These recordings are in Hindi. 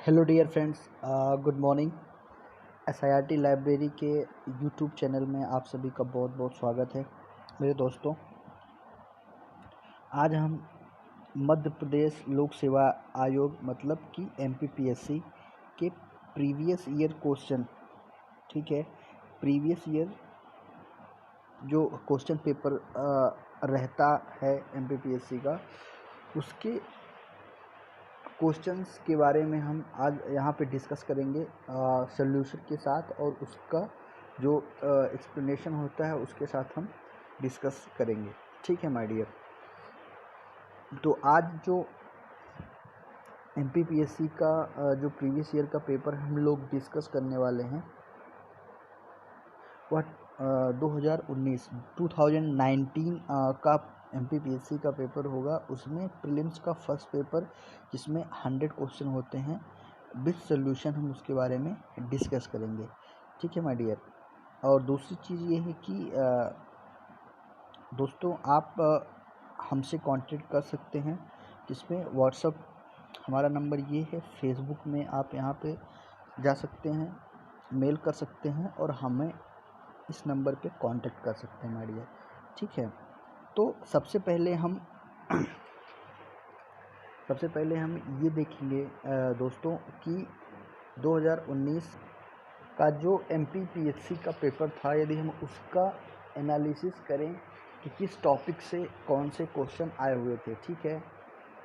Hello dear friends, good morning. SIRT library के यूट्यूब चैनल में आप सभी का बहुत बहुत स्वागत है। मेरे दोस्तों, आज हम मध्य प्रदेश लोक सेवा आयोग मतलब कि एमपीपीएससी के प्रीवियस ईयर क्वेश्चन, ठीक है, प्रीवियस ईयर जो क्वेश्चन पेपर रहता है एमपीपीएससी का, उसके क्वेश्चंस के बारे में हम आज यहाँ पे डिस्कस करेंगे सॉल्यूशन के साथ, और उसका जो एक्सप्लेनेशन होता है उसके साथ हम डिस्कस करेंगे। ठीक है माय डियर। तो आज जो एमपीपीएससी का जो प्रीवियस ईयर का पेपर हम लोग डिस्कस करने वाले हैं वह 2019 का एमपीपीएससी का पेपर होगा। उसमें प्रीलिम्स का फर्स्ट पेपर जिसमें 100 क्वेश्चन होते हैं विद सॉल्यूशन, हम उसके बारे में डिस्कस करेंगे। ठीक है माय डियर। और दूसरी चीज़ ये है कि दोस्तों, आप हमसे कांटेक्ट कर सकते हैं, जिसमें व्हाट्सअप हमारा नंबर ये है। फेसबुक में आप यहाँ पे जा सकते हैं, मेल कर सकते हैं और हमें इस नंबर पे कांटेक्ट कर सकते हैं माय डियर। ठीक है। तो सबसे पहले हम ये देखेंगे दोस्तों कि 2019 का जो एमपीपीएससी का पेपर था, यदि हम उसका एनालिसिस करें कि किस टॉपिक से कौन से क्वेश्चन आए हुए थे, ठीक है,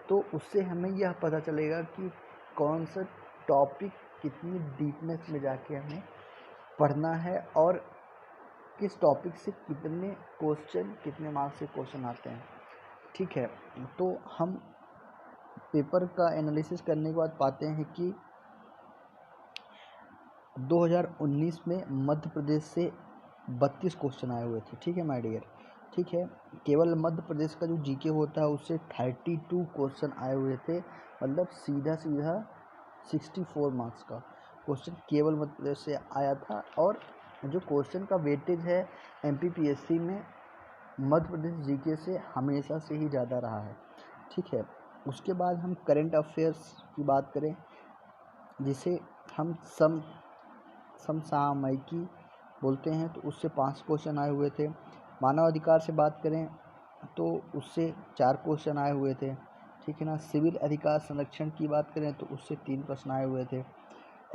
तो उससे हमें यह पता चलेगा कि कौन सा टॉपिक कितनी डीपनेस में जाके हमें पढ़ना है और किस टॉपिक से कितने क्वेश्चन, कितने मार्क्स से क्वेश्चन आते हैं। ठीक है। तो हम पेपर का एनालिसिस करने के बाद पाते हैं कि 2019 में मध्य प्रदेश से 32 क्वेश्चन आए हुए थे। ठीक है माय डियर। ठीक है। केवल मध्य प्रदेश का जो जीके होता है उससे 32 क्वेश्चन आए हुए थे, मतलब सीधा 64 मार्क्स का क्वेश्चन केवल मध्य प्रदेश से आया था। और जो क्वेश्चन का वेटेज है एमपीपीएससी में मध्य प्रदेश जीके से हमेशा से ही ज़्यादा रहा है। ठीक है। उसके बाद हम करंट अफेयर्स की बात करें, जिसे हम समसामयिकी बोलते हैं, तो उससे 5 क्वेश्चन आए हुए थे। मानव अधिकार से बात करें तो उससे 4 क्वेश्चन आए हुए थे। ठीक है ना। सिविल अधिकार संरक्षण की बात करें तो उससे 3 प्रश्न आए हुए थे।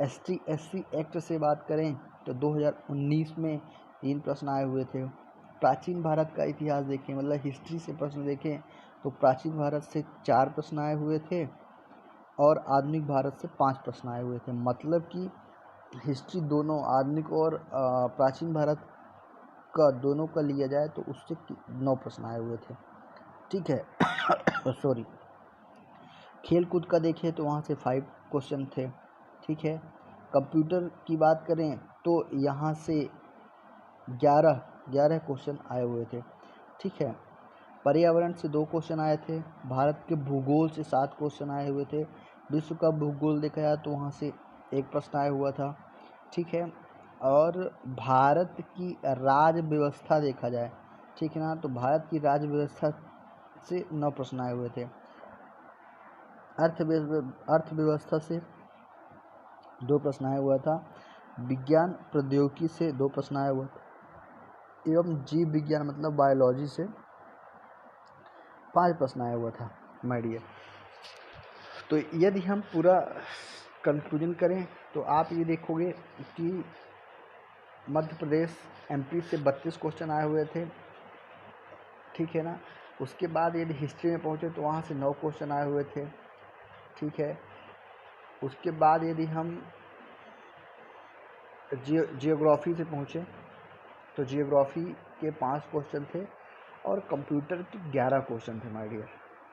ST/SC एक्ट से बात करें तो 2019 में 3 प्रश्न आए हुए थे। प्राचीन भारत का इतिहास देखें, मतलब हिस्ट्री से प्रश्न देखें, तो प्राचीन भारत से 4 प्रश्न आए हुए थे और आधुनिक भारत से 5 प्रश्न आए हुए थे। मतलब कि हिस्ट्री दोनों आधुनिक और प्राचीन भारत का दोनों का लिया जाए तो उससे 9 प्रश्न आए हुए थे। ठीक है। सॉरी। खेल कूद का देखें तो वहाँ से 5 क्वेश्चन थे। ठीक है। कंप्यूटर की बात करें तो यहाँ से 11 क्वेश्चन आए हुए थे। ठीक है। पर्यावरण से 2 क्वेश्चन आए थे। भारत के भूगोल से 7 क्वेश्चन आए हुए थे। विश्व का भूगोल देखा जाए तो वहाँ से 1 प्रश्न आया हुआ था। ठीक है। और भारत की राज्य व्यवस्था देखा जाए, ठीक है ना, तो भारत की राज्य व्यवस्था से 9 प्रश्न आए हुए थे। अर्थव्यवस्था से 2 प्रश्न आया हुआ था। विज्ञान प्रौद्योगिकी से 2 प्रश्न आया हुआ था, एवं जीव विज्ञान मतलब बायोलॉजी से 5 प्रश्न आया हुआ था माय डियर। तो यदि हम पूरा कंक्लूजन करें तो आप ये देखोगे कि मध्य प्रदेश एमपी से 32 क्वेश्चन आए हुए थे। ठीक है ना। उसके बाद यदि हिस्ट्री में पहुँचे तो वहाँ से 9 क्वेश्चन आए हुए थे। ठीक है। उसके बाद यदि हम जियोग्राफी से पहुँचे तो जियोग्राफी के 5 क्वेश्चन थे और कंप्यूटर के 11 क्वेश्चन थे माय डियर।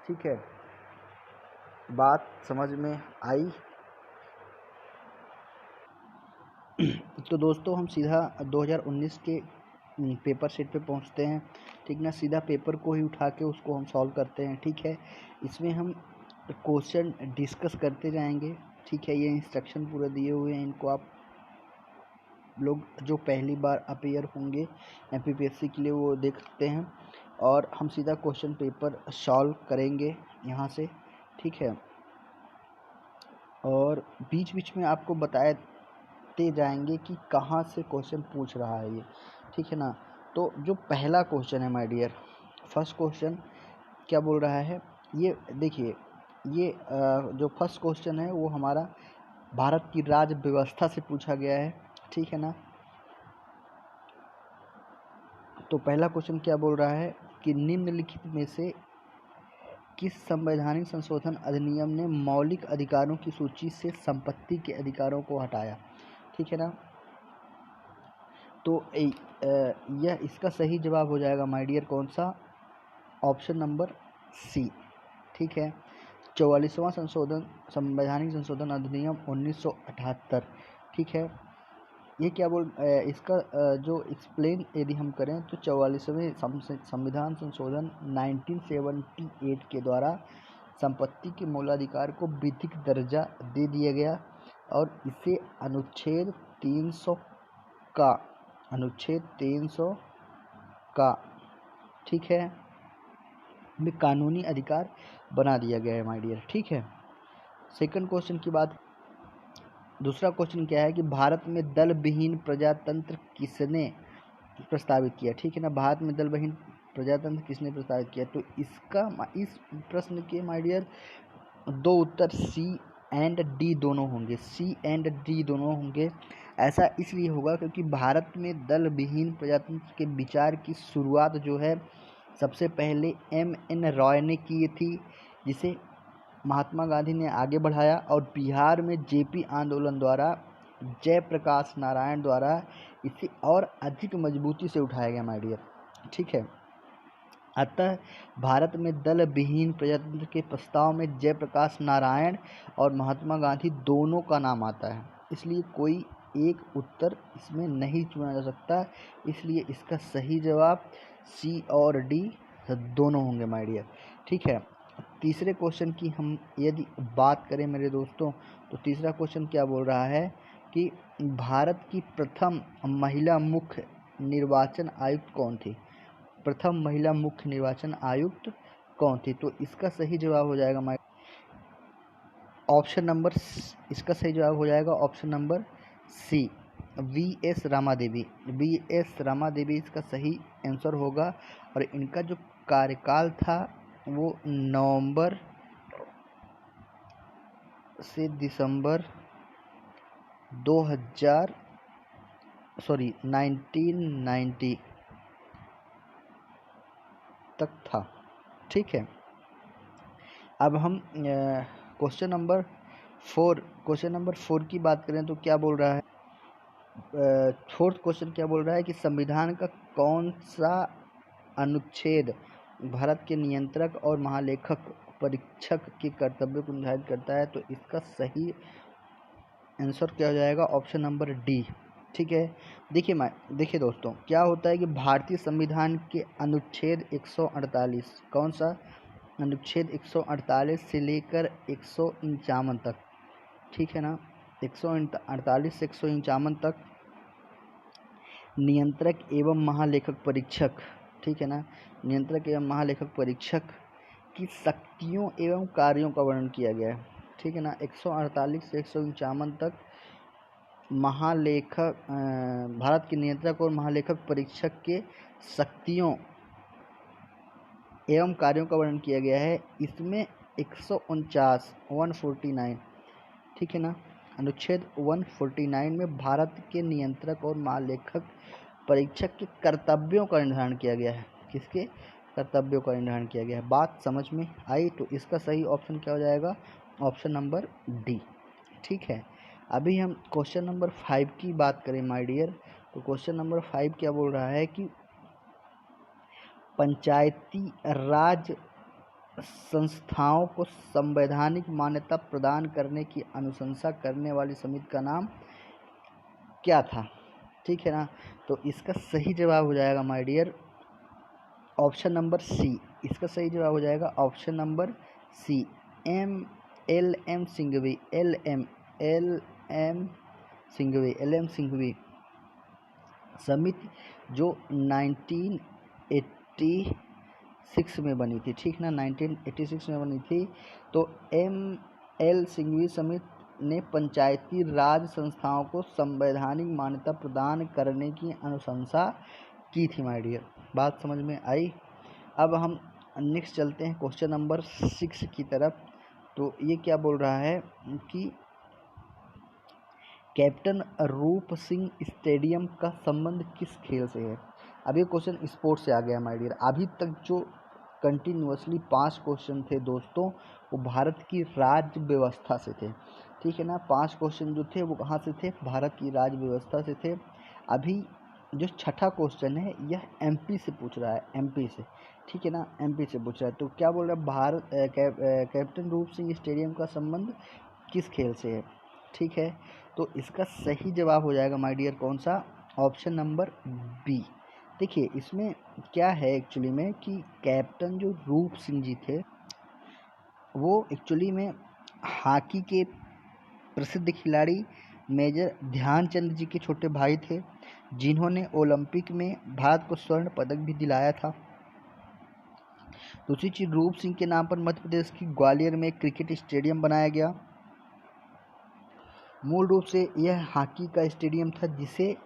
ठीक है। बात समझ में आई? तो दोस्तों, हम सीधा 2019 के पेपर सेट पे पहुंचते हैं। ठीक ना। सीधा पेपर को ही उठा के उसको हम सॉल्व करते हैं। ठीक है। इसमें हम क्वेश्चन डिस्कस करते जाएंगे। ठीक है। ये इंस्ट्रक्शन पूरे दिए हुए हैं, इनको आप लोग जो पहली बार अपीयर होंगे एमपीपीएससी के लिए वो देख सकते हैं। और हम सीधा क्वेश्चन पेपर सॉल्व करेंगे यहाँ से। ठीक है। और बीच बीच में आपको बताते जाएंगे कि कहाँ से क्वेश्चन पूछ रहा है ये, ठीक है ना। तो जो पहला क्वेश्चन है माय डियर, फर्स्ट क्वेश्चन क्या बोल रहा है, ये देखिए, ये जो फर्स्ट क्वेश्चन है वो हमारा भारत की राज्य व्यवस्था से पूछा गया है, ठीक है ना। तो पहला क्वेश्चन क्या बोल रहा है कि निम्नलिखित में से किस संवैधानिक संशोधन अधिनियम ने मौलिक अधिकारों की सूची से संपत्ति के अधिकारों को हटाया, ठीक है ना। तो यह इसका सही जवाब हो जाएगा माय डियर कौन सा, ऑप्शन नंबर सी, ठीक है। 44वां संशोधन संवैधानिक संशोधन अधिनियम 1978, ठीक है। ये क्या इसका जो एक्सप्लेन यदि हम करें तो 44वें संविधान संशोधन 1978 के द्वारा संपत्ति के मूलाधिकार को विधिक दर्जा दे दिया गया और इसे अनुच्छेद 300 का ठीक है में कानूनी अधिकार बना दिया गया है माय डियर, ठीक है। सेकंड क्वेश्चन की बात, दूसरा क्वेश्चन क्या है कि भारत में दल विहीन प्रजातंत्र किसने प्रस्तावित किया, ठीक है ना। भारत में दल विहीन प्रजातंत्र किसने प्रस्तावित किया, तो इसका इस प्रश्न के माय डियर दो उत्तर सी एंड डी दोनों होंगे, सी एंड डी दोनों होंगे। ऐसा इसलिए होगा क्योंकि भारत में दल विहीन प्रजातंत्र के विचार की शुरुआत जो है सबसे पहले M.N. रॉय ने की थी, जिसे महात्मा गांधी ने आगे बढ़ाया और बिहार में जेपी आंदोलन द्वारा जयप्रकाश नारायण द्वारा इसे और अधिक मजबूती से उठाया गया माय डियर, ठीक है। अतः भारत में दल विहीन प्रजातंत्र के प्रस्ताव में जयप्रकाश नारायण और महात्मा गांधी दोनों का नाम आता है, इसलिए कोई एक उत्तर इसमें नहीं चुना जा सकता, इसलिए इसका सही जवाब सी और डी दोनों होंगे माय डियर, ठीक है। तीसरे क्वेश्चन की हम यदि बात करें मेरे दोस्तों, तो तीसरा क्वेश्चन क्या बोल रहा है कि भारत की प्रथम महिला मुख्य निर्वाचन आयुक्त कौन थी, प्रथम महिला मुख्य निर्वाचन आयुक्त कौन थी, तो इसका सही जवाब हो जाएगा ऑप्शन नंबर, इसका सही जवाब हो जाएगा option number C, V.S. Rama Devi, V.S. Rama Devi इसका सही आंसर होगा। और इनका जो कार्यकाल था वो नवंबर से दिसंबर 1990 तक था, ठीक है। अब हम क्वेश्चन नंबर 4 की बात करें तो क्या बोल रहा है, फोर्थ क्वेश्चन क्या बोल रहा है कि संविधान का कौन सा अनुच्छेद भारत के नियंत्रक और महालेखक परीक्षक के कर्तव्य को निर्धारित करता है, तो इसका सही आंसर क्या हो जाएगा ऑप्शन नंबर डी, ठीक है। देखिए दोस्तों, क्या होता है कि भारतीय संविधान के अनुच्छेद 148, कौन सा अनुच्छेद 148 से लेकर 151 तक, ठीक है ना, 148 से 151 तक नियंत्रक एवं महालेखक परीक्षक, ठीक है ना, नियंत्रक एवं महालेखक परीक्षक की शक्तियों एवं कार्यों का वर्णन किया गया है, ठीक है ना। 148 से 151 तक महालेखक भारत के नियंत्रक और महालेखक परीक्षक के शक्तियों एवं कार्यों का वर्णन किया गया है। इसमें 149 ठीक है ना, अनुच्छेद 149 में भारत के नियंत्रक और महालेखक परीक्षक के कर्तव्यों का निर्धारण किया गया है, किसके कर्तव्यों का निर्धारण किया गया है। बात समझ में आई, तो इसका सही ऑप्शन क्या हो जाएगा ऑप्शन नंबर डी, ठीक है। अभी हम क्वेश्चन नंबर 5 की बात करें माय डियर, तो क्वेश्चन नंबर 5 क्या बोल रहा है कि पंचायती राज संस्थाओं को संवैधानिक मान्यता प्रदान करने की अनुशंसा करने वाली समिति का नाम क्या था, ठीक है ना। तो इसका सही जवाब हो जाएगा my dear option number C, इसका सही जवाब हो जाएगा option number C, LM Singhvi, LM Singhvi समिति जो 1986 में बनी थी, ठीक ना, 1986 में बनी थी। तो ML सिंघवी समिति ने पंचायती राज संस्थाओं को संवैधानिक मान्यता प्रदान करने की अनुशंसा की थी माय डियर। बात समझ में आई। अब हम नेक्स्ट चलते हैं क्वेश्चन नंबर 6 की तरफ। तो ये क्या बोल रहा है कि कैप्टन रूप सिंह स्टेडियम का संबंध किस खेल से है। अब ये क्वेश्चन स्पोर्ट्स से आ गया माय डियर। अभी तक जो कंटिन्यूअसली 5 क्वेश्चन थे दोस्तों, वो भारत की राज्य व्यवस्था से थे, ठीक है ना। 5 क्वेश्चन जो थे वो कहाँ से थे, भारत की राज्य व्यवस्था से थे। अभी जो छठा क्वेश्चन है यह एमपी से पूछ रहा है, एमपी से, ठीक है ना, एमपी से पूछ रहा है। तो क्या बोल रहा है, कैप्टन रूप सिंह स्टेडियम का संबंध किस खेल से है, ठीक है। तो इसका सही जवाब हो जाएगा माय डियर कौन सा, ऑप्शन नंबर बी। देखिए इसमें क्या है एक्चुअली में कि कैप्टन जो रूप सिंह जी थे वो एक्चुअली में हॉकी के प्रसिद्ध खिलाड़ी मेजर ध्यानचंद जी के छोटे भाई थे, जिन्होंने ओलंपिक में भारत को स्वर्ण पदक भी दिलाया था। दूसरी चीज, रूप सिंह के नाम पर मध्य प्रदेश की ग्वालियर में क्रिकेट स्टेडियम बनाया गया। मूल रूप से यह हॉकी का स्टेडियम था, जिसे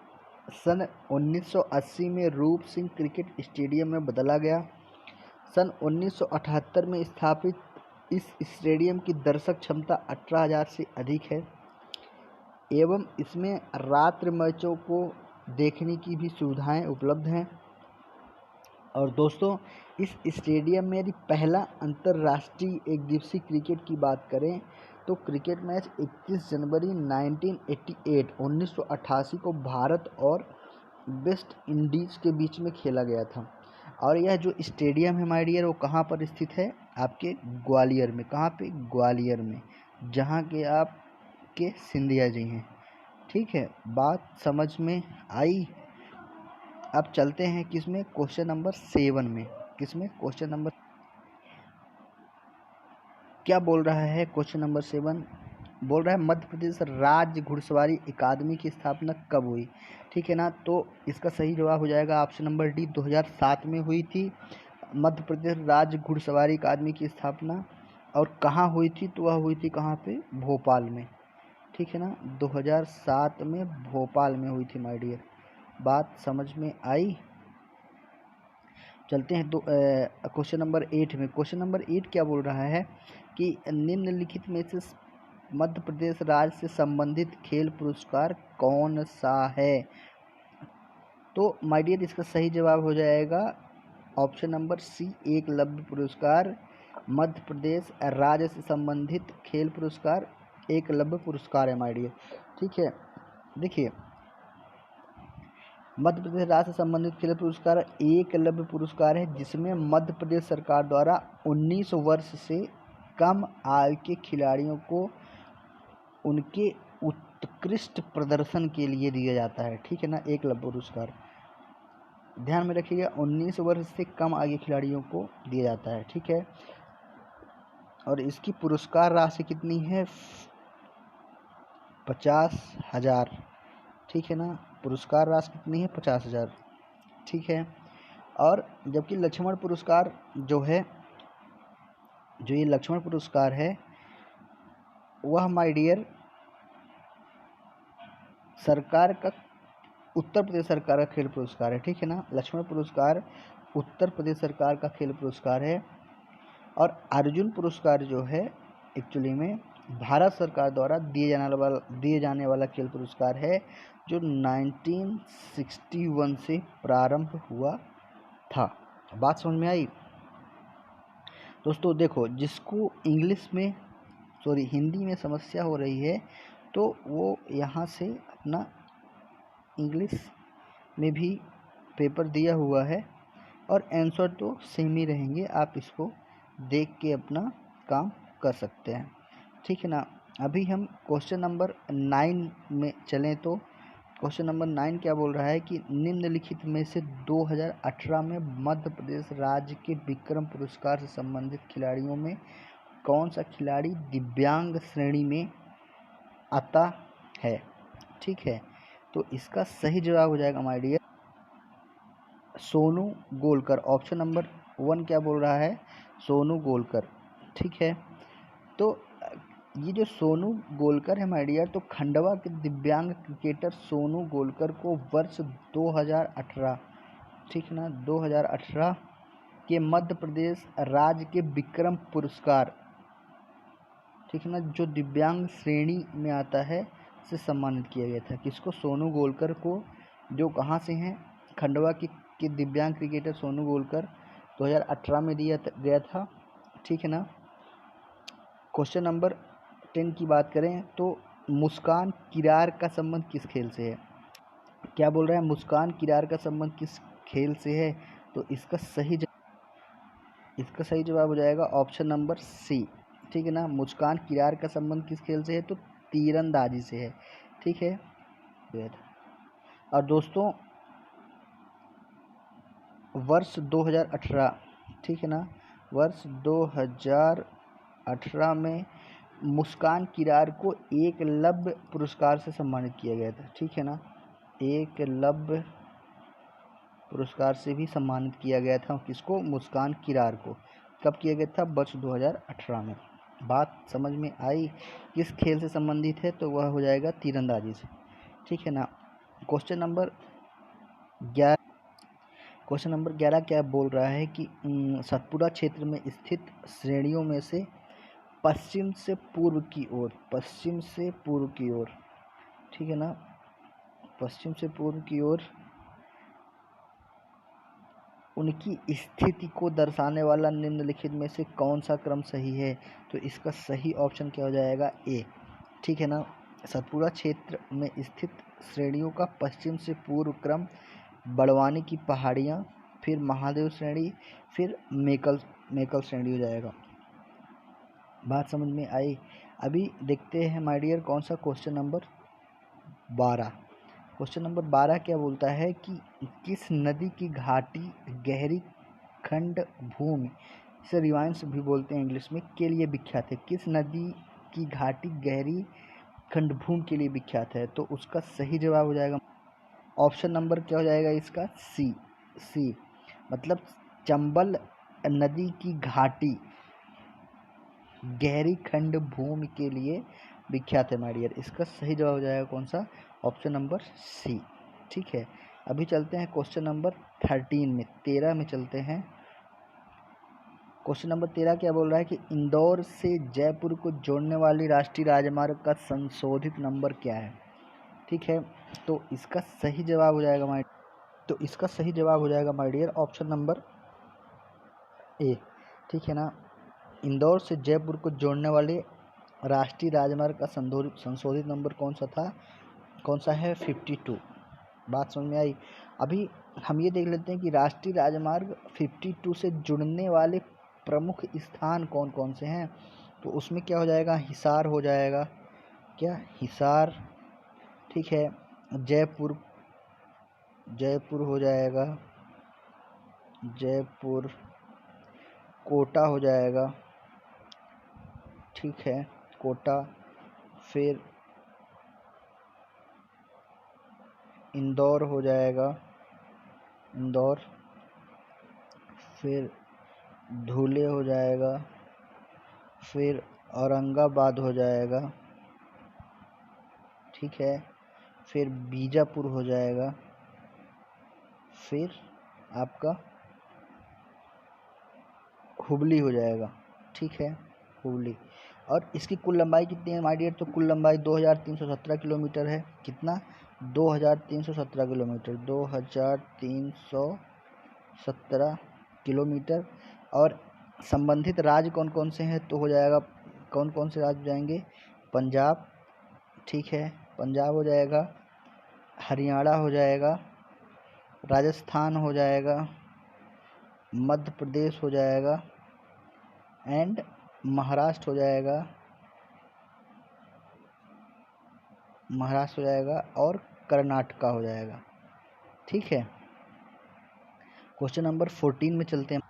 सन 1980 में रूप सिंह क्रिकेट स्टेडियम में बदला गया। सन 1978 में स्थापित इस स्टेडियम की दर्शक क्षमता 18,000 से अधिक है एवं इसमें रात्रि मैचों को देखने की भी सुविधाएं उपलब्ध हैं। और दोस्तों इस स्टेडियम में यदि पहला अंतर्राष्ट्रीय एक दिवसीय क्रिकेट की बात करें तो क्रिकेट मैच 21 जनवरी 1988 को भारत और वेस्ट इंडीज़ के बीच में खेला गया था। और यह जो स्टेडियम है माय डियर वो कहाँ पर स्थित है, आपके ग्वालियर में। कहाँ पे, ग्वालियर में, जहाँ के आपके सिंधिया जी हैं, ठीक है। बात समझ में आई। अब चलते हैं किसमें, क्वेश्चन नंबर 7 में। किसमें, क्वेश्चन नंबर क्या बोल रहा है, क्वेश्चन नंबर 7 बोल रहा है मध्य प्रदेश राज्य घुड़सवारी अकादमी की स्थापना कब हुई, ठीक है ना। तो इसका सही जवाब हो जाएगा ऑप्शन नंबर डी, 2007 में हुई थी मध्य प्रदेश राज्य घुड़सवारी अकादमी की स्थापना। और कहाँ हुई थी, तो वह हुई थी कहाँ पे, भोपाल में, ठीक है ना। 2007 में भोपाल में हुई थी माय डियर। बात समझ में आई। चलते हैं तो क्वेश्चन नंबर 8 में। क्वेश्चन नंबर 8 क्या बोल रहा है कि निम्नलिखित में से मध्य प्रदेश राज्य से संबंधित खेल पुरस्कार कौन सा है। तो माय डियर इसका सही जवाब हो जाएगा ऑप्शन नंबर सी, एकलव्य पुरस्कार। मध्य प्रदेश राज्य से संबंधित खेल पुरस्कार एकलव्य पुरस्कार है माय डियर, ठीक है। देखिए मध्य प्रदेश राज्य से संबंधित खेल पुरस्कार एकलव्य पुरस्कार है, जिसमें मध्य प्रदेश सरकार द्वारा 19 वर्ष से कम आयु के खिलाड़ियों को उनके उत्कृष्ट प्रदर्शन के लिए दिया जाता है, ठीक है ना। एकलव्य पुरस्कार ध्यान में रखिएगा, 19 वर्ष से कम आयु के खिलाड़ियों को दिया जाता है, ठीक है। और इसकी पुरस्कार राशि कितनी है, 50,000, ठीक है ना। पुरस्कार राशि कितनी है, 50,000, ठीक है। और जबकि लक्ष्मण पुरस्कार जो है, जो ये लक्ष्मण पुरस्कार है वह माय डियर सरकार का, उत्तर प्रदेश सरकार का खेल पुरस्कार है, ठीक है ना। लक्ष्मण पुरस्कार उत्तर प्रदेश सरकार का खेल पुरस्कार है। और अर्जुन पुरस्कार जो है एक्चुअली में भारत सरकार द्वारा दिए जाने वाला खेल पुरस्कार है, जो 1961 से प्रारंभ हुआ था। बात समझ में आई दोस्तों। देखो जिसको हिंदी में समस्या हो रही है तो वो यहाँ से अपना इंग्लिश में भी पेपर दिया हुआ है और आंसर तो सेम ही रहेंगे, आप इसको देख के अपना काम कर सकते हैं, ठीक है ना। अभी हम क्वेश्चन नंबर 9 में चलें तो क्वेश्चन नंबर 9 क्या बोल रहा है कि निम्नलिखित में से 2018 में मध्य प्रदेश राज्य के विक्रम पुरस्कार से संबंधित खिलाड़ियों में कौन सा खिलाड़ी दिव्यांग श्रेणी में आता है, ठीक है। तो इसका सही जवाब हो जाएगा my dear Sonu Golkar. Option number 1 क्या बोल रहा है, सोनू गोलकर, ठीक है। तो ये जो सोनू गोलकर है माय डियर, तो खंडवा के दिव्यांग क्रिकेटर सोनू गोलकर को वर्ष 2018, ठीक है ना, 2018 के मध्य प्रदेश राज्य के विक्रम पुरस्कार, ठीक है ना, जो दिव्यांग श्रेणी में आता है, से सम्मानित किया गया था। किसको? सोनू गोलकर को, जो कहाँ से हैं? खंडवा के दिव्यांग क्रिकेटर सोनू गोलकर 2018 में दिया गया था, ठीक है ना। क्वेश्चन नंबर 10 की बात करें तो मुस्कान किरार का संबंध किस खेल से है? क्या बोल रहा है? मुस्कान किरार का संबंध किस खेल से है? तो इसका सही जवाब हो जाएगा ऑप्शन नंबर सी, ठीक है ना। मुस्कान किरार का संबंध किस खेल से है? तो तीरंदाजी से है, ठीक है। और दोस्तों वर्ष 2018, ठीक है ना, वर्ष 2018 में मुस्कान किरार को एकलव्य पुरस्कार से सम्मानित किया गया था, ठीक है ना। एकलव्य पुरस्कार से भी सम्मानित किया गया था किसको? मुस्कान किरार को। कब किया गया था? वर्ष 2018 में। बात समझ में आई? किस खेल से संबंधित है? तो वह हो जाएगा तीरंदाजी से, ठीक है ना। क्वेश्चन नंबर 11 क्या बोल रहा है कि सतपुरा क्षेत्र में स्थित श्रेणियों में से पश्चिम से पूर्व की ओर, ठीक है ना, पश्चिम से पूर्व की ओर उनकी स्थिति को दर्शाने वाला निम्नलिखित में से कौन सा क्रम सही है? तो इसका सही ऑप्शन क्या हो जाएगा? ए, ठीक है ना। सतपुरा क्षेत्र में स्थित श्रेणियों का पश्चिम से पूर्व क्रम बड़वानी की पहाड़ियाँ, फिर महादेव श्रेणी, फिर मेकल श्रेणी हो जाएगा। बात समझ में आई? अभी देखते हैं माय डियर कौन सा क्वेश्चन नंबर 12। क्वेश्चन नंबर 12 क्या बोलता है कि किस नदी की घाटी गहरी खंड भूमि, इसे रिवाइंस भी बोलते हैं इंग्लिश में, के लिए विख्यात है? किस नदी की घाटी गहरी खंड भूमि के लिए विख्यात है? तो उसका सही जवाब हो जाएगा ऑप्शन नंबर क्या हो जाएगा इसका? सी, मतलब चंबल नदी की घाटी गहरी खंड भूमि के लिए विख्यात है माय डियर। इसका सही जवाब हो जाएगा कौन सा? ऑप्शन नंबर सी, ठीक है। अभी चलते हैं क्वेश्चन नंबर 13 में चलते हैं। क्वेश्चन नंबर 13 क्या बोल रहा है कि इंदौर से जयपुर को जोड़ने वाली राष्ट्रीय राजमार्ग का संशोधित नंबर क्या है? ठीक है, तो इसका सही जवाब हो जाएगा my dear option number A, ठीक है ना। इंदौर से जयपुर को जोड़ने वाले राष्ट्रीय राजमार्ग का संशोधित नंबर कौन सा है? 52। बात समझ में आई? अभी हम ये देख लेते हैं कि राष्ट्रीय राजमार्ग 52 से जुड़ने वाले प्रमुख स्थान कौन कौन से हैं। तो उसमें क्या हो जाएगा? हिसार हो जाएगा, क्या? हिसार, ठीक है। जयपुर हो जाएगा, जयपुर। कोटा हो जाएगा, ठीक है, कोटा। फिर इंदौर हो जाएगा, इंदौर। फिर धुले हो जाएगा, फिर औरंगाबाद हो जाएगा, ठीक है। फिर बीजापुर हो जाएगा, फिर आपका हुबली हो जाएगा, ठीक है, हुबली। और इसकी कुल लंबाई कितनी है माय डियर? तो कुल लंबाई 2317 किलोमीटर है। कितना? 2317 किलोमीटर, 2317 किलोमीटर। और संबंधित राज्य कौन कौन से हैं? तो हो जाएगा, कौन कौन से राज्य जाएंगे? पंजाब, ठीक है, पंजाब हो जाएगा, हरियाणा हो जाएगा, राजस्थान हो जाएगा, मध्य प्रदेश हो जाएगा, एंड महाराष्ट्र हो जाएगा, और कर्नाटका हो जाएगा, ठीक है। क्वेश्चन नंबर 14 में चलते हैं।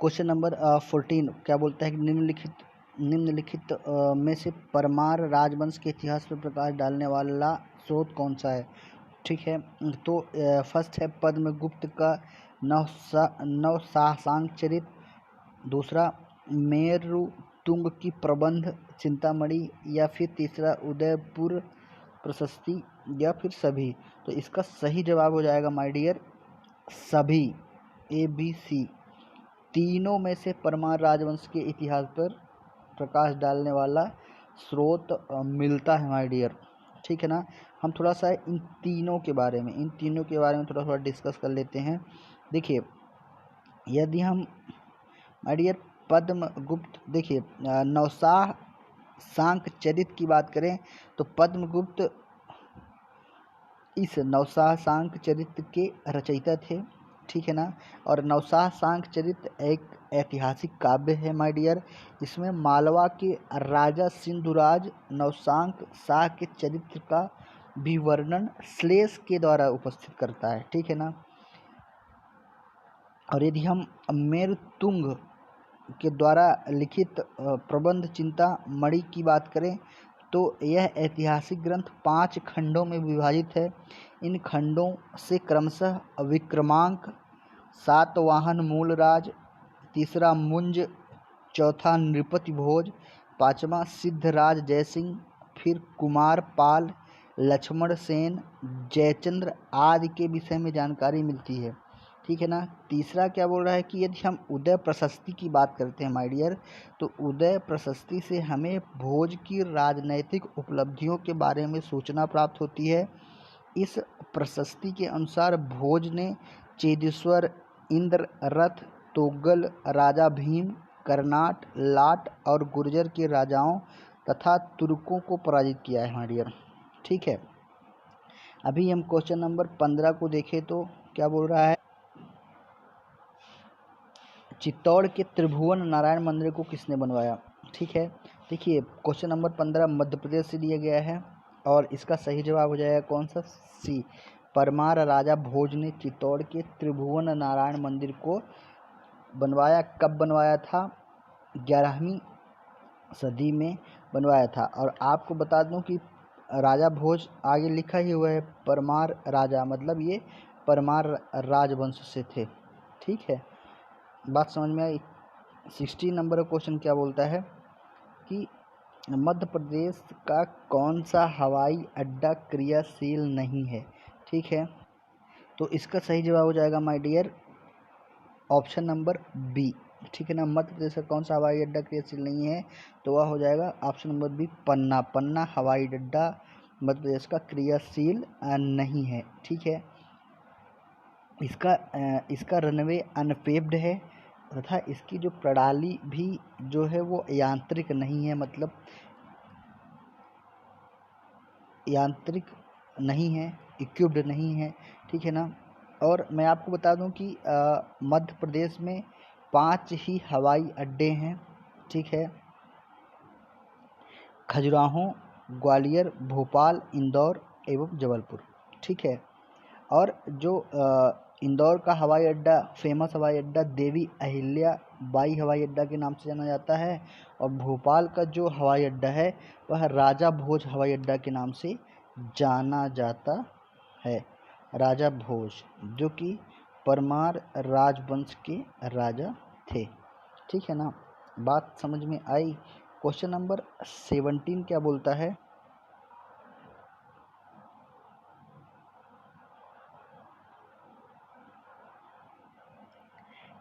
क्वेश्चन नंबर 14 क्या बोलता है कि निम्नलिखित में से परमार राजवंश के इतिहास पर प्रकाश डालने वाला स्रोत कौन सा है? ठीक है, तो फर्स्ट है पद्मगुप्त का नवशासांक चरित, दूसरा तुंग की प्रबंध चिंतामणि, या फिर तीसरा उदयपुर प्रशस्ति, या फिर सभी। तो इसका सही जवाब हो जाएगा माय डियर सभी, ABC। तीनों में से परमार राजवंश के इतिहास पर प्रकाश डालने वाला स्रोत मिलता है माय डियर, ठीक है ना। हम थोड़ा सा इन तीनों के बारे में थोड़ा डिस्कस कर लेते हैं। देखिए, यदि हम माय डियर पद्मगुप्त, देखिए नौशाह सांक चरित की बात करें तो पद्मगुप्त इस नौशाह सांक चरित के रचयिता थे, ठीक है ना। और नौशाह सांक चरित एक ऐतिहासिक काव्य है माय डियर। इसमें मालवा के राजा सिंधुराज नौशांक शाह के चरित्र का भी वर्णन श्लेष के द्वारा उपस्थित करता है, ठीक है ना। और यदि हम मेरुतुंग के द्वारा लिखित प्रबंध चिंतामणि की बात करें तो यह ऐतिहासिक ग्रंथ 5 खंडों में विभाजित है। इन खंडों से क्रमशः विक्रमांक, सातवाहन मूलराज, तीसरा मुंज, चौथा नृपति भोज, पांचवा सिद्धराज जयसिंह, फिर कुमार पाल, लक्ष्मण सेन, जयचंद्र आदि के विषय में जानकारी मिलती है, ठीक है ना। तीसरा क्या बोल रहा है कि यदि हम उदय प्रशस्ति की बात करते हैं माय डियर, तो उदय प्रशस्ति से हमें भोज की राजनैतिक उपलब्धियों के बारे में सूचना प्राप्त होती है। इस प्रशस्ति के अनुसार भोज ने चेदेश्वर, इंद्र रथ, तोगल, राजा भीम, कर्नाट, लाट और गुर्जर के राजाओं तथा तुर्कों को पराजित किया है माय डियर, ठीक है। अभी हम क्वेश्चन नंबर 15 को देखें तो क्या बोल रहा है, चित्तौड़ के त्रिभुवन नारायण मंदिर को किसने बनवाया, ठीक है। देखिए, क्वेश्चन नंबर 15 मध्य प्रदेश से दिया गया है और इसका सही जवाब हो जाएगा कौन सा, सी, परमार राजा भोज ने चित्तौड़ के त्रिभुवन नारायण मंदिर को बनवाया। कब बनवाया था, 11वीं सदी में बनवाया था। और आपको बता दूं कि राजा भोज आगे लिखा ही हुआ है परमार राजा, मतलब ये परमार राजवंश से थे, ठीक है। बात समझ में आई। 16 नंबर का क्वेश्चन क्या बोलता है कि मध्य प्रदेश का कौन सा हवाई अड्डा क्रियाशील नहीं है, ठीक है। तो इसका सही जवाब हो जाएगा my dear option number B, ठीक है ना। मध्य प्रदेश का कौन सा हवाई अड्डा क्रियाशील नहीं है, तो वह हो जाएगा ऑप्शन नंबर बी, पन्ना। पन्ना हवाई अड्डा मध्य प्रदेश का क्रियाशील नहीं है, ठीक है। इसका रनवे अनपेव्ड है तथा इसकी जो प्रणाली भी जो है वो यांत्रिक नहीं है, मतलब यांत्रिक नहीं है, इक्विप्ड नहीं है, ठीक है ना। और मैं आपको बता दूं कि मध्य प्रदेश में 5 ही हवाई अड्डे हैं, ठीक है। खजुराहो, ग्वालियर, भोपाल, इंदौर एवं जबलपुर, ठीक है। और जो इंदौर का हवाई अड्डा, फेमस हवाई अड्डा देवी अहिल्या बाई हवाई अड्डा के नाम से जाना जाता है। और भोपाल का जो हवाई अड्डा है वह राजा भोज हवाई अड्डा के नाम से जाना जाता है। राजा भोज जो कि परमार राजवंश के राजा थे, ठीक है ना। बात समझ में आई। क्वेश्चन नंबर 17 क्या बोलता है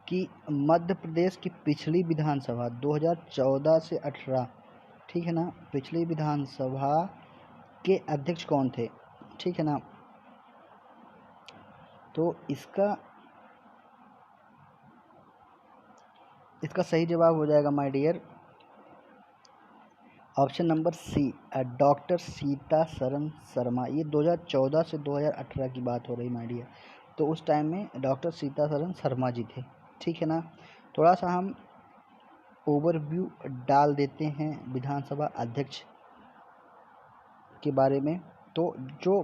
कि मध्य प्रदेश की पिछली विधानसभा 2014 से 18, ठीक है ना, पिछली विधानसभा के अध्यक्ष कौन थे, ठीक है ना। तो इसका सही जवाब हो जाएगा my dear option number C, doctor Sitasaran Sharma. ये 2014 से 2018 की बात हो रही माय डियर। तो उस टाइम में डॉक्टर सीतासरन शर्मा जी थे, ठीक है ना। थोड़ा सा हम ओवरव्यू डाल देते हैं विधानसभा अध्यक्ष के बारे में। तो जो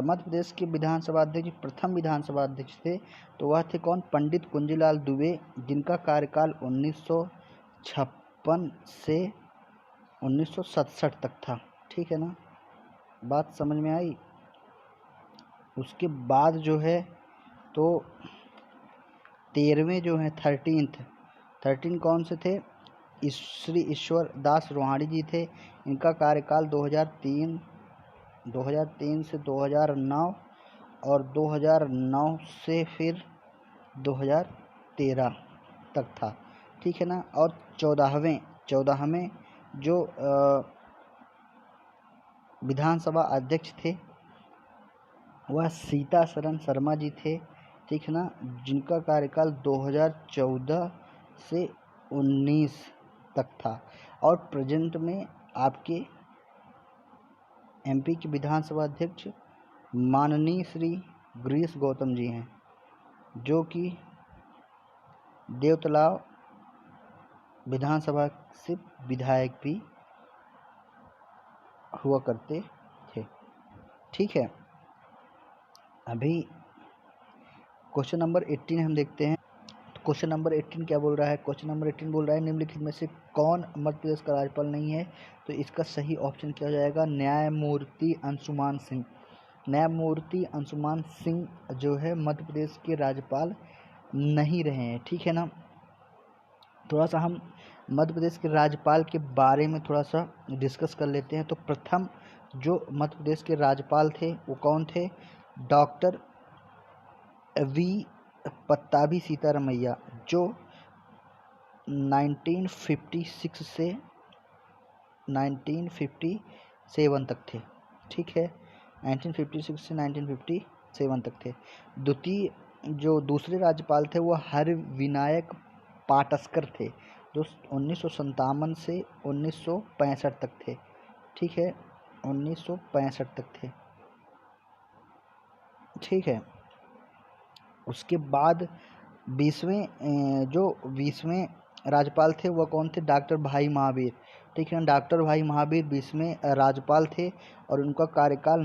मध्य प्रदेश के विधानसभा अध्यक्ष, प्रथम विधानसभा अध्यक्ष थे, तो वह थे कौन, पंडित कुंजीलाल दुबे, जिनका कार्यकाल 1956 से 1967 तक था, ठीक है ना। बात समझ में आई। उसके बाद जो है तो 13वें जो है 13 कौन से थे, श्री ईश्वर दास रोहाणी जी थे। इनका कार्यकाल 2003 से 2009 और 2009 से फिर 2013 तक था, ठीक है ना। और 14वें जो विधानसभा अध्यक्ष थे वह सीतासरन शर्मा जी थे, ठीक है ना, जिनका कार्यकाल 2014 से 19 तक था। और प्रेजेंट में आपके एमपी के विधानसभा अध्यक्ष माननीय श्री गिरीश गौतम जी हैं, जो कि देवतलाव विधानसभा से विधायक भी हुआ करते थे, ठीक है। अभी क्वेश्चन नंबर 18 हम देखते हैं। तो क्वेश्चन नंबर 18 क्या बोल रहा है? क्वेश्चन नंबर 18 बोल रहा है निम्नलिखित में से कौन मध्य प्रदेश का राज्यपाल नहीं है? तो इसका सही ऑप्शन क्या हो जाएगा? न्यायमूर्ति अंशुमान सिंह। न्यायमूर्ति अंशुमान सिंह जो है मध्य प्रदेश के राज्यपाल नहीं रहे हैं, ठीक है ना। थोड़ा सा हम मध्य प्रदेश के राज्यपाल के बारे में थोड़ा सा डिस्कस कर लेते हैं। तो प्रथम जो मध्य प्रदेश के राज्यपाल थे वो कौन थे? डॉक्टर वी पट्टाभी सीतारमैया, जो 1956 से 1957 तक थे, ठीक है। 1956 से 1957 तक थे। जो दूसरे राज्यपाल थे वो हरविनायक पाटस्कर थे, जो 1957 से 1965 तक थे, ठीक है। 1965 तक थे, ठीक है। उसके बाद 20वें राज्यपाल थे वह कौन थे? डॉक्टर भाई महावीर, ठीक है। डॉक्टर भाई महावीर 20वें राज्यपाल थे और उनका कार्यकाल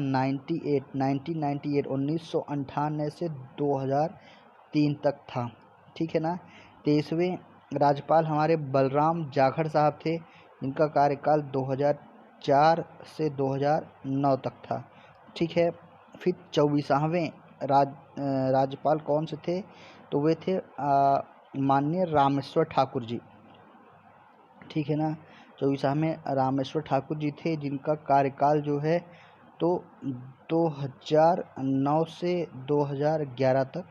1998 से 2003 तक था, ठीक है ना। 23वें राज्यपाल हमारे बलराम जाखड़ साहब थे, जिनका कार्यकाल 2004 से 2009 तक था, ठीक है। फिर 24वें राज्यपाल कौन से थे? तो वे थे माननीय रामेश्वर ठाकुर जी, ठीक है ना। 24वें रामेश्वर ठाकुर जी थे, जिनका कार्यकाल जो है तो 2009 से 2011 तक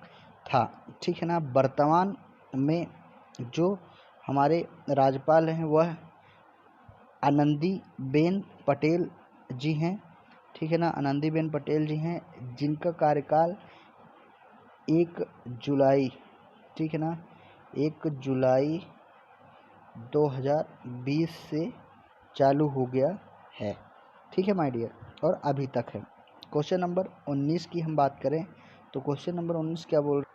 था, ठीक है ना। वर्तमान में जो हमारे राज्यपाल हैं वह आनंदीबेन पटेल जी हैं, ठीक है ना। आनंदीबेन पटेल जी हैं, जिनका कार्यकाल 1 जुलाई, ठीक है ना, 1 जुलाई 2020 से चालू हो गया है, ठीक है माय डियर, और अभी तक है। क्वेश्चन नंबर 19 की हम बात करें तो क्वेश्चन नंबर 19 क्या बोल रहे?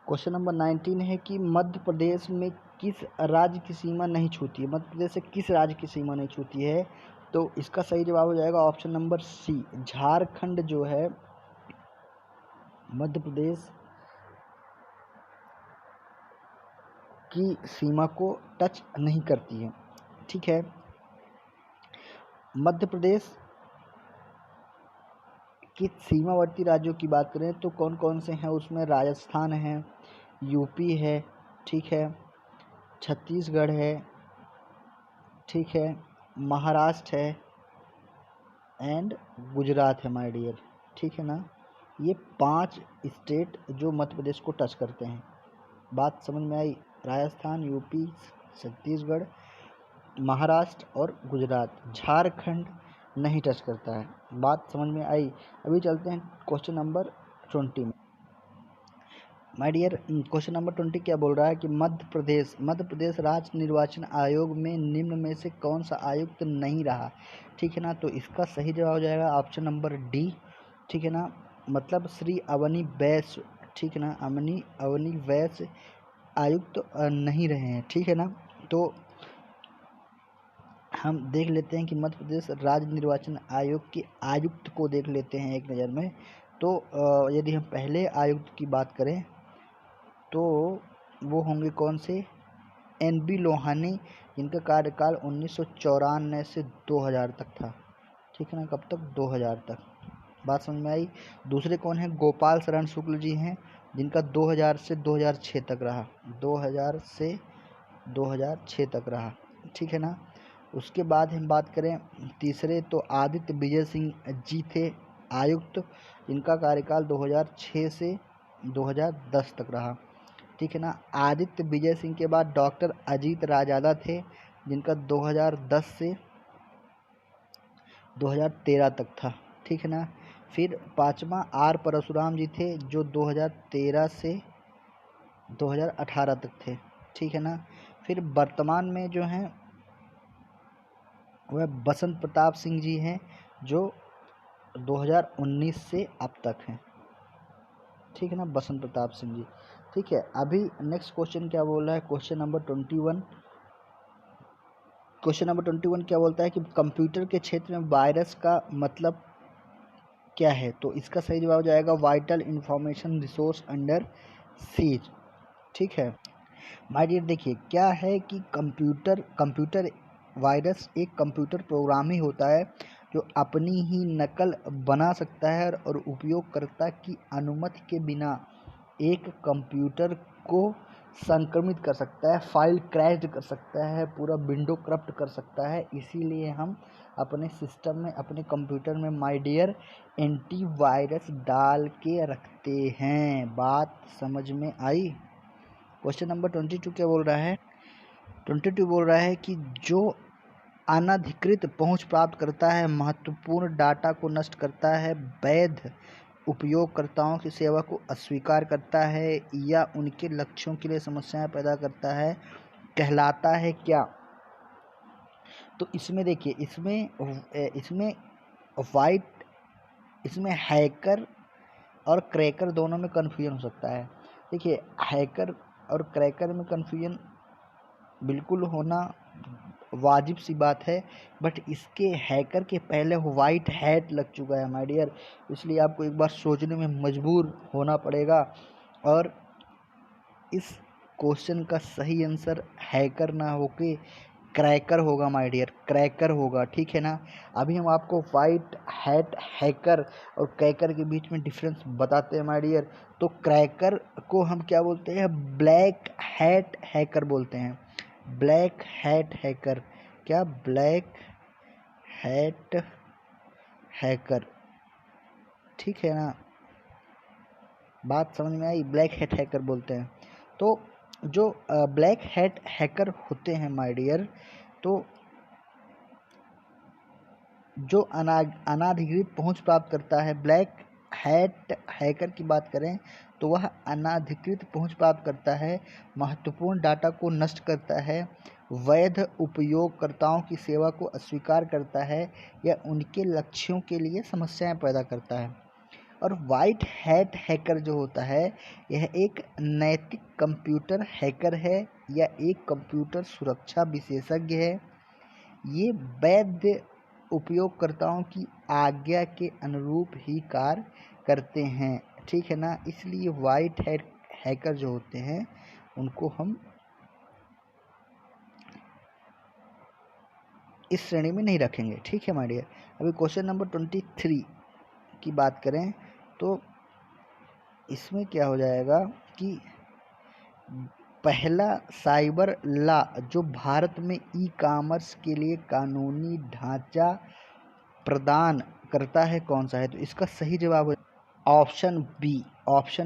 क्वेश्चन नंबर 19 है कि मध्य प्रदेश में किस राज्य की सीमा नहीं छूती है? मध्य प्रदेश से किस राज्य की सीमा नहीं छूती है? तो इसका सही जवाब हो जाएगा ऑप्शन नंबर सी, झारखंड जो है मध्य प्रदेश की सीमा को टच नहीं करती है, ठीक है। मध्य प्रदेश की सीमावर्ती राज्यों की बात करें तो कौन कौन से हैं उसमें? राजस्थान है, यूपी है, ठीक है, छत्तीसगढ़ है, ठीक है, महाराष्ट्र है एंड गुजरात है माय डियर, ठीक है ना। ये 5 स्टेट जो मध्य प्रदेश को टच करते हैं। बात समझ में आई? राजस्थान, यूपी, छत्तीसगढ़, महाराष्ट्र और गुजरात। झारखंड नहीं टच करता है। बात समझ में आई? अभी चलते हैं क्वेश्चन नंबर 20 में। माय डियर, क्वेश्चन नंबर 20 क्या बोल रहा है कि मध्य प्रदेश राज्य निर्वाचन आयोग में निम्न में से कौन सा आयुक्त नहीं रहा? ठीक है ना। तो इसका सही जवाब हो जाएगा ऑप्शन नंबर डी, ठीक है ना, मतलब श्री अवनी वैश्य, ठीक है ना, अवनी वैश्य आयुक्त नहीं रहे हैं, ठीक है ना। तो हम देख लेते हैं कि मध्य प्रदेश राज्य निर्वाचन आयोग के आयुक्त को देख लेते हैं एक नज़र में। तो यदि हम पहले आयुक्त की बात करें तो वो होंगे कौन से? एन.बी. लोहानी, जिनका कार्यकाल 1994 से 2000 तक था, ठीक है ना। कब तक? 2000 तक। बात समझ में आई? दूसरे कौन है? गोपाल शरण शुक्ल जी हैं, जिनका 2000 से 2006 तक रहा। 2000 से 2006 तक रहा, ठीक है ना। उसके बाद हम बात करें तीसरे, तो आदित्य विजय सिंह जी थे आयुक्त, इनका कार्यकाल 2006 से 2010 तक रहा, ठीक है ना। आदित्य विजय सिंह के बाद डॉक्टर अजीत राजादा थे, जिनका 2010 से 2013 तक था, ठीक है ना। फिर पाँचवा आर परशुराम जी थे, जो 2013 से 2018 तक थे, ठीक है ना। फिर वर्तमान में जो हैं वह बसंत प्रताप सिंह जी हैं, जो 2019 से अब तक हैं, ठीक है ना, बसंत प्रताप सिंह जी, ठीक है। अभी नेक्स्ट क्वेश्चन क्या बोल रहा है, क्वेश्चन नंबर 21। क्वेश्चन नंबर 21 क्या बोलता है कि कंप्यूटर के क्षेत्र में वायरस का मतलब क्या है, तो इसका सही जवाब हो जाएगा vital information resource under seize, ठीक है। माय डियर, देखिए क्या है कि कंप्यूटर वायरस एक कंप्यूटर प्रोग्राम ही होता है जो अपनी ही नकल बना सकता है और उपयोगकर्ता की अनुमति के बिना एक कंप्यूटर को संक्रमित कर सकता है, फाइल क्रैश कर सकता है, पूरा विंडो करप्ट कर सकता है। इसीलिए हम अपने सिस्टम में, अपने कंप्यूटर में माय डियर एंटीवायरस डाल के रखते हैं। बात समझ में आई। क्वेश्चन नंबर 22 क्या बोल रहा है, 22 बोल रहा है कि जो अनधिकृत पहुंच प्राप्त करता है, महत्वपूर्ण डाटा को नष्ट करता है, वैध उपयोगकर्ताओं की सेवा को अस्वीकार करता है या उनके लक्ष्यों के लिए समस्याएं पैदा करता है, कहलाता है क्या। तो इसमें देखिए, इसमें वाइट इसमें हैकर और क्रैकर दोनों में कन्फ्यूजन हो सकता है। देखिए, हैकर और क्रैकर में कन्फ्यूजन बिल्कुल होना वाजिब सी बात है, बट इसके हैकर के पहले वाइट हैट लग चुका है माय डियर, इसलिए आपको एक बार सोचने में मजबूर होना पड़ेगा। और इस क्वेश्चन का सही आंसर हैकर ना होके क्रैकर होगा माय डियर, क्रैकर होगा, ठीक है ना। अभी हम आपको वाइट हैट हैकर और क्रैकर के बीच में डिफरेंस बताते हैं माय डियर। तो क्रैकर को हम क्या बोलते हैं, ब्लैक हैट हैकर बोलते हैं, ब्लैक हैट हैकर, क्या, ब्लैक हैट हैकर, ठीक है ना। बात समझ में आई, ब्लैक हैट हैकर बोलते हैं। तो जो ब्लैक हैट हैकर होते हैं माय डियर, तो जो अनाधिकृत पहुंच प्राप्त करता है, ब्लैक हैट हैकर की बात करें तो वह अनाधिकृत पहुंच प्राप्त करता है, महत्वपूर्ण डाटा को नष्ट करता है, वैध उपयोगकर्ताओं की सेवा को अस्वीकार करता है या उनके लक्ष्यों के लिए समस्याएं पैदा करता है। और वाइट हैट हैकर जो होता है, यह एक नैतिक कंप्यूटर हैकर है या एक कंप्यूटर सुरक्षा विशेषज्ञ है। ये वैध उपयोगकर्ताओं की आज्ञा के अनुरूप ही कार्य करते हैं, ठीक है ना। इसलिए वाइट हैट हैकर जो होते हैं उनको हम इस श्रेणी में नहीं रखेंगे, ठीक है माय डियर। अभी क्वेश्चन नंबर 23 की बात करें तो इसमें क्या हो जाएगा कि पहला साइबर लॉ जो भारत में ई कॉमर्स के लिए कानूनी ढांचा प्रदान करता है कौन सा है, तो इसका सही जवाब हो ऑप्शन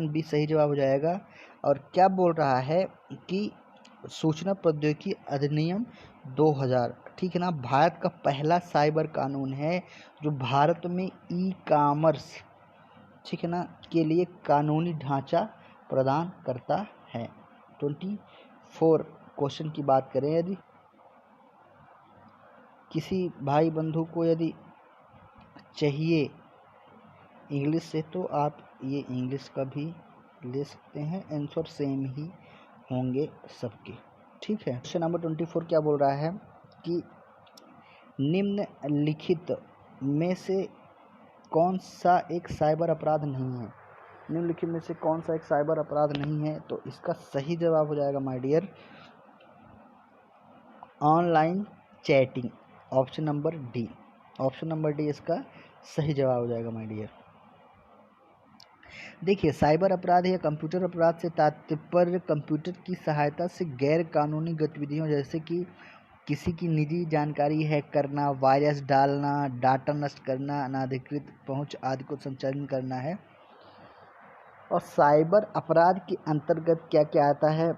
बी सही जवाब हो जाएगा। और क्या बोल रहा है कि सूचना प्रौद्योगिकी अधिनियम 2000, ठीक है ना, भारत का पहला साइबर कानून है जो भारत में ई कॉमर्स, ठीक है ना, के लिए कानूनी ढांचा प्रदान करता है। 24 क्वेश्चन की बात करें, यदि किसी भाई बंधु को यदि चाहिए इंग्लिश से तो आप ये इंग्लिश का भी ले सकते हैं, आंसर सेम ही होंगे सबके, ठीक है। क्वेश्चन नंबर 24 क्या बोल रहा है कि निम्नलिखित में से कौन सा एक साइबर अपराध नहीं है, निम्नलिखित में से कौन सा एक साइबर अपराध नहीं है, तो इसका सही जवाब हो जाएगा my dear online chatting, option number D, option number D इसका सही जवाब हो जाएगा माय डियर। देखिए, साइबर अपराध या कंप्यूटर अपराध से तात्पर्य कंप्यूटर की सहायता से गैर कानूनी गतिविधियों जैसे कि किसी की निजी जानकारी हैक करना, वायरस डालना, डाटा नष्ट करना, अनाधिकृत पहुंच आदि को संचालन करना है। और साइबर अपराध के अंतर्गत क्या क्या आता है?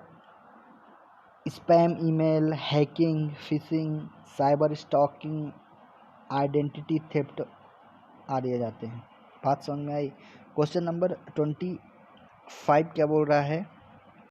Spam email, hacking, fishing, cyber stalking, identity theft आदि आ जाते हैं। बात समझ में आई? क्वेश्चन नंबर 25 क्या बोल रहा है?